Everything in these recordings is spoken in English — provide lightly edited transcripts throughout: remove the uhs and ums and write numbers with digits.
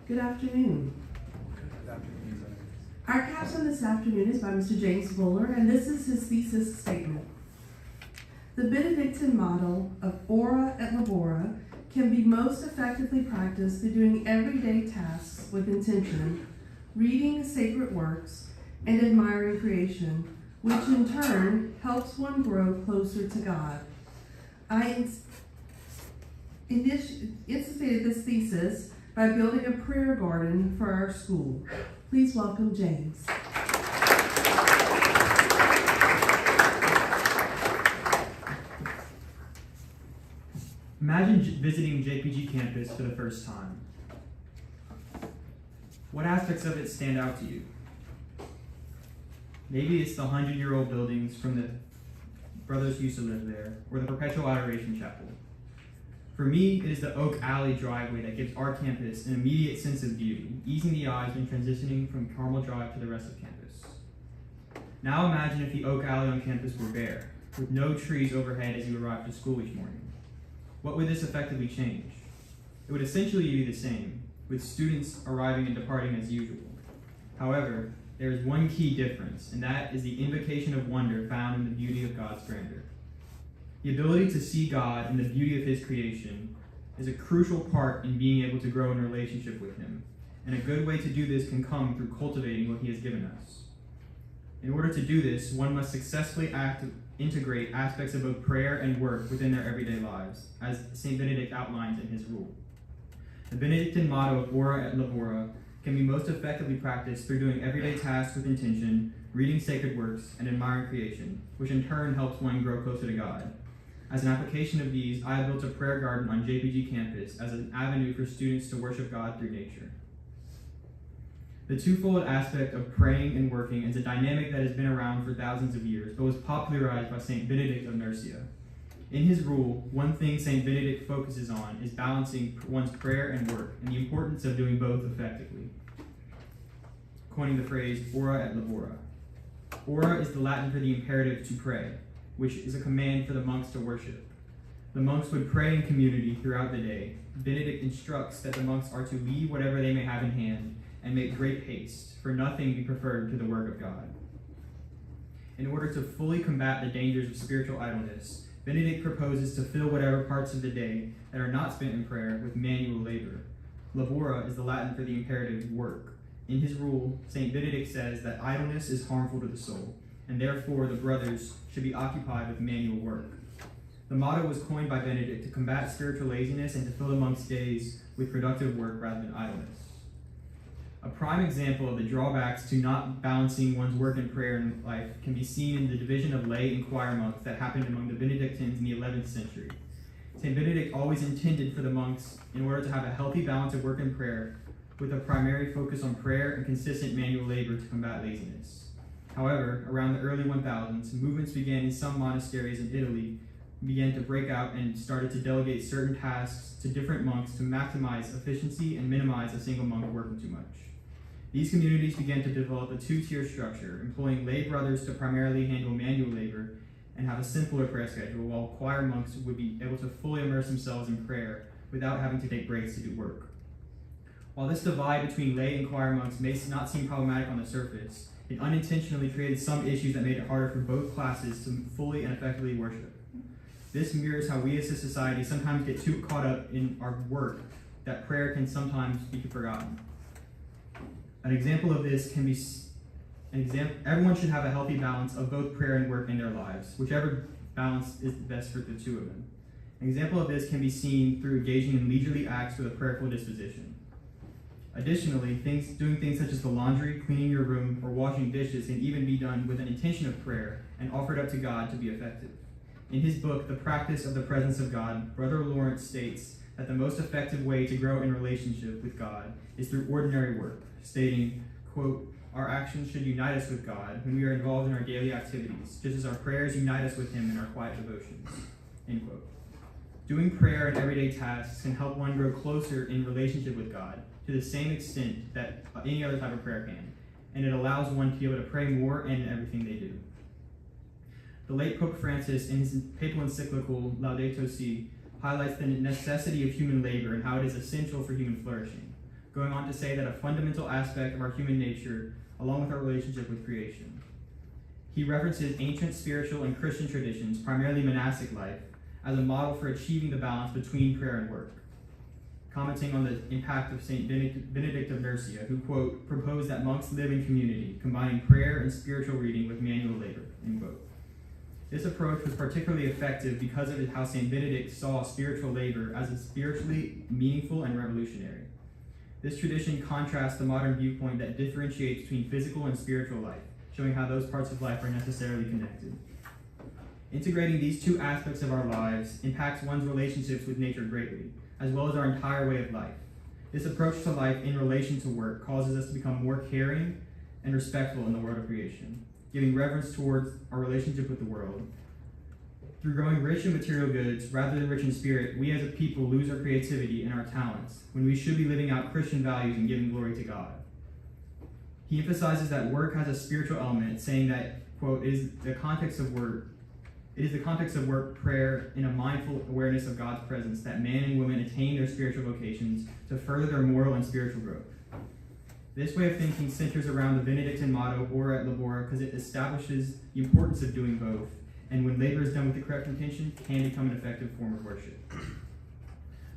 Good afternoon. Our capstone this afternoon is by Mr. James Buller, and this is his thesis statement. The Benedictine model of ora et labora can be most effectively practiced through doing everyday tasks with intention, reading sacred works, and admiring creation, which in turn helps one grow closer to God. I instituted this thesis by building a prayer garden for our school. Please welcome James. Imagine visiting JPG campus for the first time. What aspects of it stand out to you? Maybe it's the 100-year-old buildings from the brothers who used to live there, or the Perpetual Adoration Chapel. For me, it is the Oak Alley driveway that gives our campus an immediate sense of beauty, easing the eyes when transitioning from Carmel Drive to the rest of campus. Now imagine if the Oak Alley on campus were bare, with no trees overhead as you arrive to school each morning. What would this effectively change? It would essentially be the same, with students arriving and departing as usual. However, there is one key difference, and that is the invocation of wonder found in the beauty of God's grandeur. The ability to see God in the beauty of His creation is a crucial part in being able to grow in a relationship with Him, and a good way to do this can come through cultivating what He has given us. In order to do this, one must successfully integrate aspects of both prayer and work within their everyday lives, as St. Benedict outlines in his rule. The Benedictine motto of ora et labora can be most effectively practiced through doing everyday tasks with intention, reading sacred works, and admiring creation, which in turn helps one grow closer to God. As an application of these, I have built a prayer garden on JPG campus as an avenue for students to worship God through nature. The twofold aspect of praying and working is a dynamic that has been around for thousands of years, but was popularized by St. Benedict of Nursia. In his rule, one thing St. Benedict focuses on is balancing one's prayer and work, and the importance of doing both effectively. Coining the phrase ora et labora. Ora is the Latin for the imperative to pray, which is a command for the monks to worship. The monks would pray in community throughout the day. Benedict instructs that the monks are to leave whatever they may have in hand and make great haste, for nothing be preferred to the work of God. In order to fully combat the dangers of spiritual idleness, Benedict proposes to fill whatever parts of the day that are not spent in prayer with manual labor. Labora is the Latin for the imperative work. In his rule, St. Benedict says that idleness is harmful to the soul, and therefore the brothers should be occupied with manual work. The motto was coined by Benedict to combat spiritual laziness and to fill the monks' days with productive work rather than idleness. A prime example of the drawbacks to not balancing one's work and prayer in life can be seen in the division of lay and choir monks that happened among the Benedictines in the 11th century. St. Benedict always intended for the monks, in order to have a healthy balance of work and prayer, with a primary focus on prayer and consistent manual labor to combat laziness. However, around the early 1000s, movements began in some monasteries in Italy, began to break out and started to delegate certain tasks to different monks to maximize efficiency and minimize a single monk working too much. These communities began to develop a two-tier structure, employing lay brothers to primarily handle manual labor and have a simpler prayer schedule, while choir monks would be able to fully immerse themselves in prayer without having to take breaks to do work. While this divide between lay and choir monks may not seem problematic on the surface, it unintentionally created some issues that made it harder for both classes to fully and effectively worship. This mirrors how we as a society sometimes get too caught up in our work that prayer can sometimes be forgotten. An example of this can be everyone should have a healthy balance of both prayer and work in their lives, whichever balance is best for the two of them. An example of this can be seen through engaging in leisurely acts with a prayerful disposition. Additionally, doing things such as the laundry, cleaning your room, or washing dishes can even be done with an intention of prayer and offered up to God to be effective. In his book, The Practice of the Presence of God, Brother Lawrence states that the most effective way to grow in relationship with God is through ordinary work, stating, quote, "Our actions should unite us with God when we are involved in our daily activities, just as our prayers unite us with Him in our quiet devotions." End quote. Doing prayer and everyday tasks can help one grow closer in relationship with God to the same extent that any other type of prayer can, and it allows one to be able to pray more and in everything they do. The late Pope Francis, in his papal encyclical Laudato Si, highlights the necessity of human labor and how it is essential for human flourishing. going on to say that a fundamental aspect of our human nature, along with our relationship with creation. He references ancient spiritual and Christian traditions, primarily monastic life, as a model for achieving the balance between prayer and work, commenting on the impact of St. Benedict of Nursia, who, quote, proposed that monks live in community, combining prayer and spiritual reading with manual labor, end quote. This approach was particularly effective because of how St. Benedict saw spiritual labor as spiritually meaningful and revolutionary. This tradition contrasts the modern viewpoint that differentiates between physical and spiritual life, showing how those parts of life are necessarily connected. Integrating these two aspects of our lives impacts one's relationships with nature greatly, as well as our entire way of life. This approach to life in relation to work causes us to become more caring and respectful in the world of creation, giving reverence towards our relationship with the world. Through growing rich in material goods rather than rich in spirit, we as a people lose our creativity and our talents when we should be living out Christian values and giving glory to God. He emphasizes that work has a spiritual element, saying that, quote, it is the context of work, prayer, and a mindful awareness of God's presence that man and woman attain their spiritual vocations to further their moral and spiritual growth. This way of thinking centers around the Benedictine motto, ora et labora, because it establishes the importance of doing both, and when labor is done with the correct intention, can become an effective form of worship.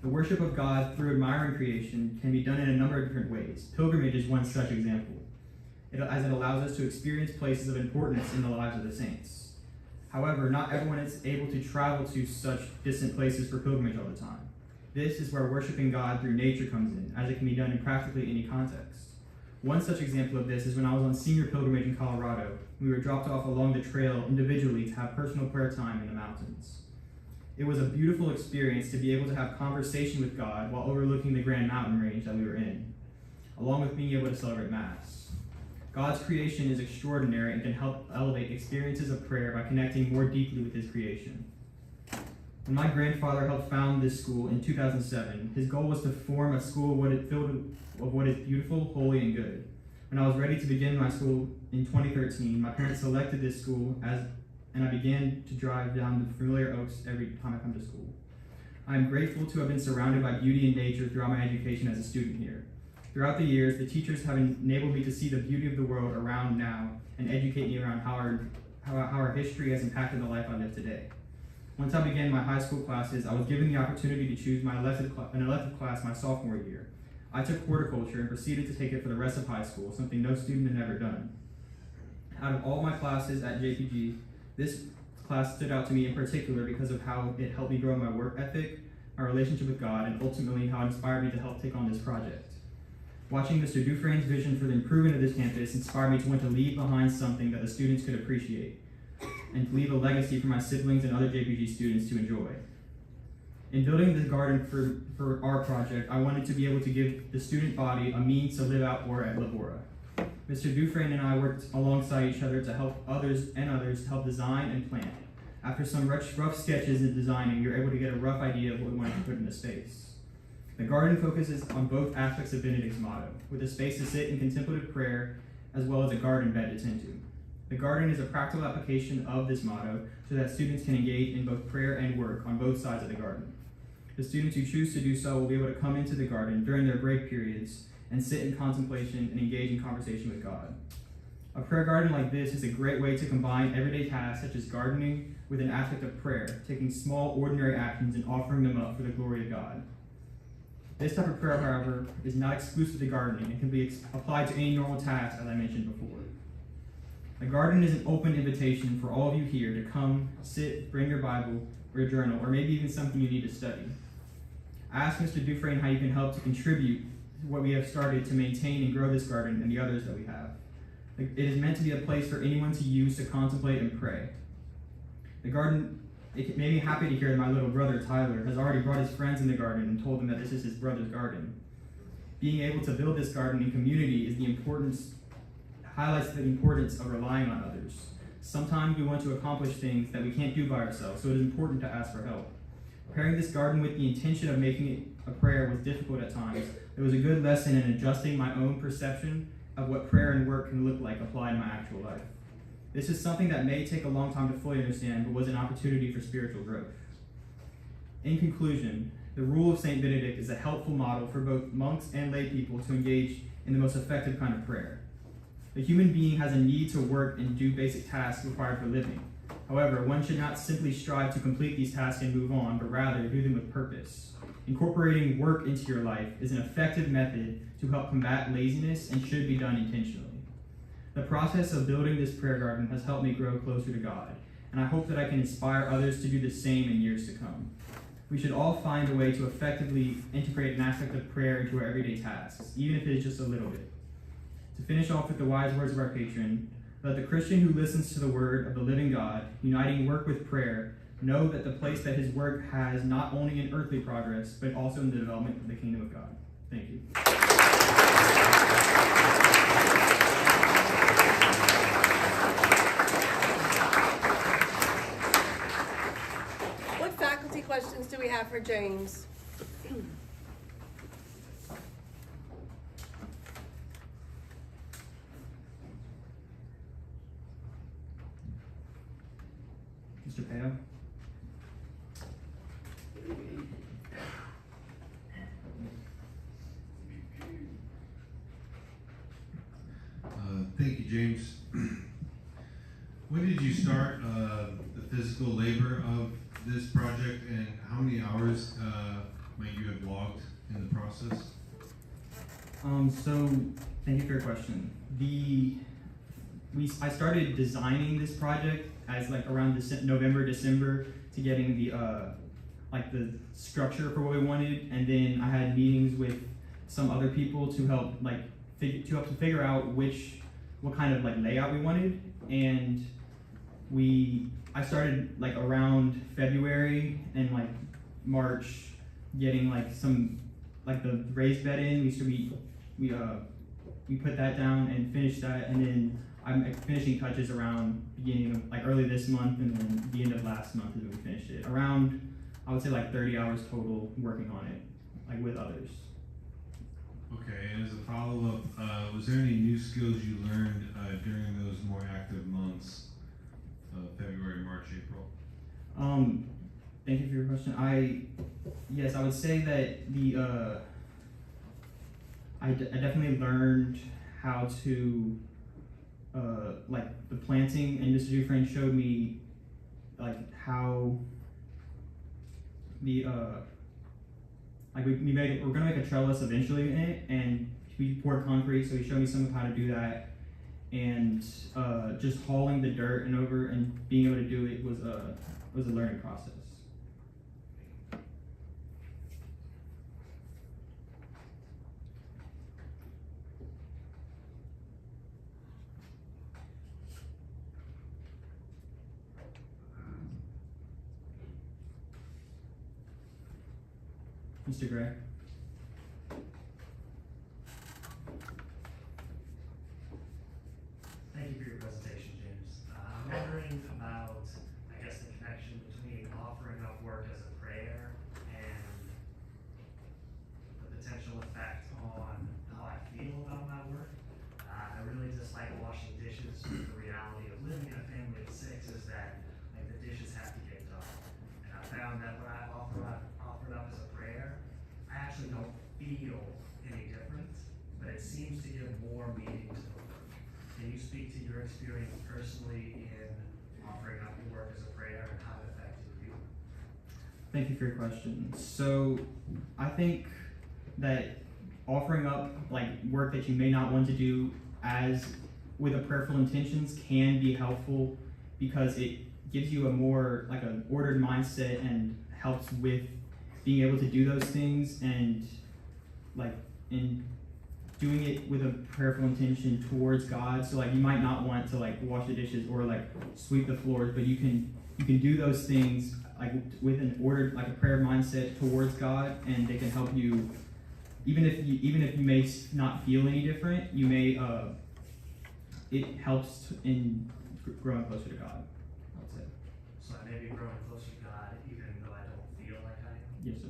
The worship of God through admiring creation can be done in a number of different ways. Pilgrimage is one such example, as it allows us to experience places of importance in the lives of the saints. However, not everyone is able to travel to such distant places for pilgrimage all the time. This is where worshiping God through nature comes in, as it can be done in practically any context. One such example of this is when I was on senior pilgrimage in Colorado. We were dropped off along the trail individually to have personal prayer time in the mountains. It was a beautiful experience to be able to have conversation with God while overlooking the grand mountain range that we were in, along with being able to celebrate Mass. God's creation is extraordinary and can help elevate experiences of prayer by connecting more deeply with his creation. When my grandfather helped found this school in 2007, his goal was to form a school filled of what is beautiful, holy, and good. When I was ready to begin my school in 2013, my parents selected this school and I began to drive down the familiar oaks every time I come to school. I am grateful to have been surrounded by beauty and nature throughout my education as a student here. Throughout the years, the teachers have enabled me to see the beauty of the world around now and educate me around how our history has impacted the life I live today. Once I began my high school classes, I was given the opportunity to choose an elective class my sophomore year. I took horticulture and proceeded to take it for the rest of high school, something no student had ever done. Out of all my classes at JPG, this class stood out to me in particular because of how it helped me grow my work ethic, my relationship with God, and ultimately how it inspired me to help take on this project. Watching Mr. Dufresne's vision for the improvement of this campus inspired me to want to leave behind something that the students could appreciate, and to leave a legacy for my siblings and other JPG students to enjoy. In building this garden for our project, I wanted to be able to give the student body a means to live out ora et labora. Mr. Dufresne and I worked alongside each other to help others help design and plan. After some rough sketches in designing, we were able to get a rough idea of what we wanted to put in the space. The garden focuses on both aspects of Benedict's motto, with a space to sit in contemplative prayer, as well as a garden bed to tend to. The garden is a practical application of this motto so that students can engage in both prayer and work on both sides of the garden. The students who choose to do so will be able to come into the garden during their break periods and sit in contemplation and engage in conversation with God. A prayer garden like this is a great way to combine everyday tasks such as gardening with an aspect of prayer, taking small, ordinary actions and offering them up for the glory of God. This type of prayer, however, is not exclusive to gardening and can be applied to any normal task, as I mentioned before. The garden is an open invitation for all of you here to come, sit, bring your Bible or your journal, or maybe even something you need to study. Ask Mr. Dufresne how you can help to contribute to what we have started to maintain and grow this garden and the others that we have. It is meant to be a place for anyone to use to contemplate and pray. The garden, it made me happy to hear that my little brother, Tyler, has already brought his friends in the garden and told them that this is his brother's garden. Being able to build this garden in community highlights the importance of relying on others. Sometimes we want to accomplish things that we can't do by ourselves, so it is important to ask for help. Preparing this garden with the intention of making it a prayer was difficult at times. It was a good lesson in adjusting my own perception of what prayer and work can look like applied in my actual life. This is something that may take a long time to fully understand, but was an opportunity for spiritual growth. In conclusion, The rule of St. Benedict is a helpful model for both monks and lay people to engage in the most effective kind of prayer. The human being has a need to work and do basic tasks required for living. However, one should not simply strive to complete these tasks and move on, but rather do them with purpose. Incorporating work into your life is an effective method to help combat laziness and should be done intentionally. The process of building this prayer garden has helped me grow closer to God, and I hope that I can inspire others to do the same in years to come. We should all find a way to effectively integrate an aspect of prayer into our everyday tasks, even if it is just a little bit. To finish off with the wise words of our patron, let the Christian who listens to the word of the living God, uniting work with prayer, know that the place that his work has not only in earthly progress, but also in the development of the kingdom of God. Thank you. What faculty questions do we have for James? Mr. Peo? Thank you, James. When did you start the physical labor of this project, and how many hours might you have logged in the process? So thank you for your question. I started designing this project as like around November, December to getting the the structure for what we wanted, and then I had meetings with some other people to help to figure out what kind of layout we wanted, and I started around February and March getting the raised bed in. We put that down and finished that, and then I'm finishing touches around beginning of early this month, and then the end of last month is when we finished it. Around, I would say 30 hours total working on it, with others. Okay, and as a follow-up, was there any new skills you learned during those more active months, February, March, April? Thank you for your question. Yes, I would say that I definitely learned how to, the planting, and Mr. Dufresne showed me, how we're gonna make a trellis eventually in it, and we poured concrete, so he showed me some of how to do that, and just hauling the dirt and being able to do it was a learning process. Mr. Gray? Thank you for your presentation, James. I'm wondering about, the connection between offering up work as a prayer and the potential effect on how I feel about my work. I really dislike washing dishes. The reality of living in a family of 6 is that the dishes have to get done. And I found that when I offered up as a prayer, I actually don't feel any different, but it seems to give more meaning to the work. Can you speak to your experience personally in offering up your work as a prayer and how it affected you? Thank you for your question. So I think that offering up work that you may not want to do as with a prayerful intentions can be helpful, because it gives you a more an ordered mindset and helps with being able to do those things, and in doing it with a prayerful intention towards God. So you might not want to wash the dishes or sweep the floors, but you can do those things with an ordered a prayer mindset towards God, and they can help you. Even if you may not feel any different, you may it helps in growing closer to God, I would say. So I may be growing closer to God even though I don't feel like I am? Yes, sir.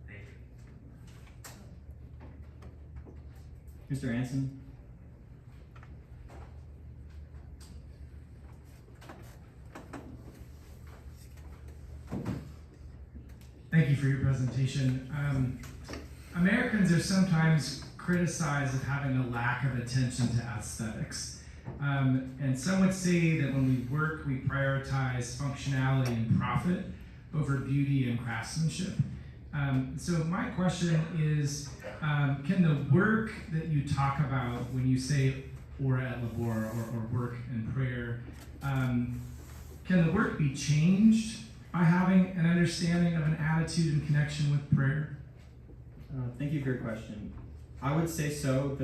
Thank you. Mr. Anson? Thank you for your presentation. Americans are sometimes criticized of having a lack of attention to aesthetics. And some would say that when we work, we prioritize functionality and profit over beauty and craftsmanship. So my question is, can the work that you talk about when you say ora et labora, or work and prayer, can the work be changed by having an understanding of an attitude and connection with prayer? Thank you for your question. I would say so.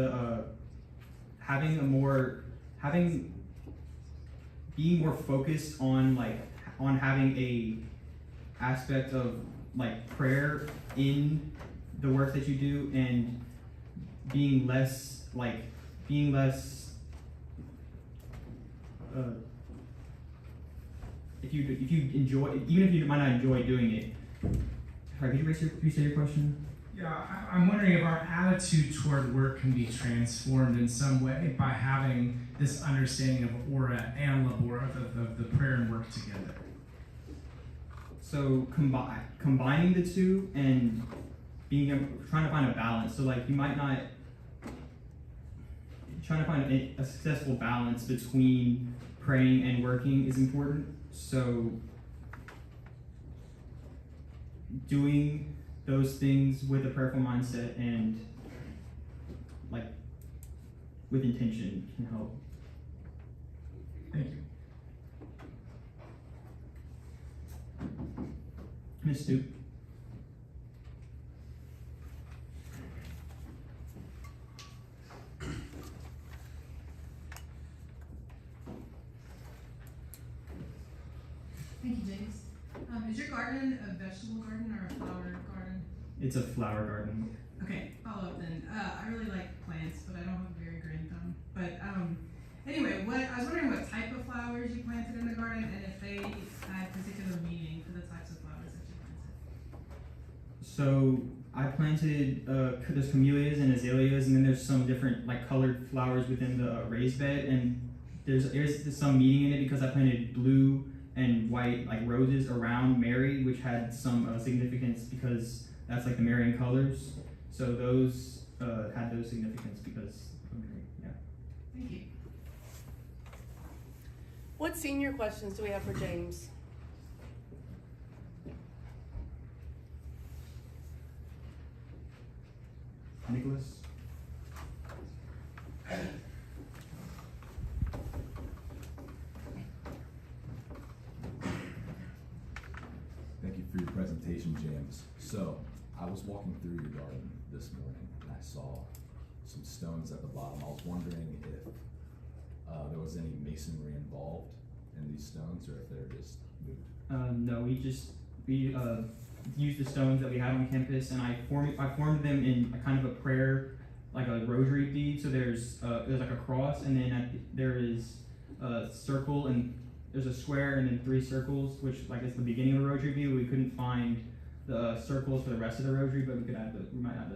Being more focused on having a aspect of prayer in the work that you do, and being less if you enjoy, even if you might not enjoy doing it. Sorry, could you say your question? Yeah, I'm wondering if our attitude toward work can be transformed in some way by having this understanding of ora and labora, the prayer and work together. So combining the two and trying to find a balance. So you might not trying to find a successful balance between praying and working is important. So doing those things with a prayerful mindset and with intention can help. Thank you. Ms. Stoop. Thank you, James. Is your garden a vegetable garden or a flower garden? It's a flower garden. Okay, follow up then. I really like plants, but I don't have a very green thumb. But anyway, I was wondering what type of flowers you planted in the garden, and if they had particular meaning for the types of flowers that you planted. So I planted there's camellias and azaleas, and then there's some different colored flowers within the raised bed, and there's some meaning in it because I planted blue and white roses around Mary, which had some significance because that's the Marian colors. So those had those significance because of Mary. Yeah. Thank you. What senior questions do we have for James? Nicholas. Thank you for your presentation, James. So, I was walking through your garden this morning and I saw some stones at the bottom. I was wondering if there was any masonry involved in these stones or if they're just moved. No, we used the stones that we had on campus, and I formed them in a kind of a prayer, like a rosary bead. So there's a cross, and then there is a circle, and there's a square, and then 3 circles, which is the beginning of a rosary bead. We couldn't find the circles for the rest of the rosary, but we might add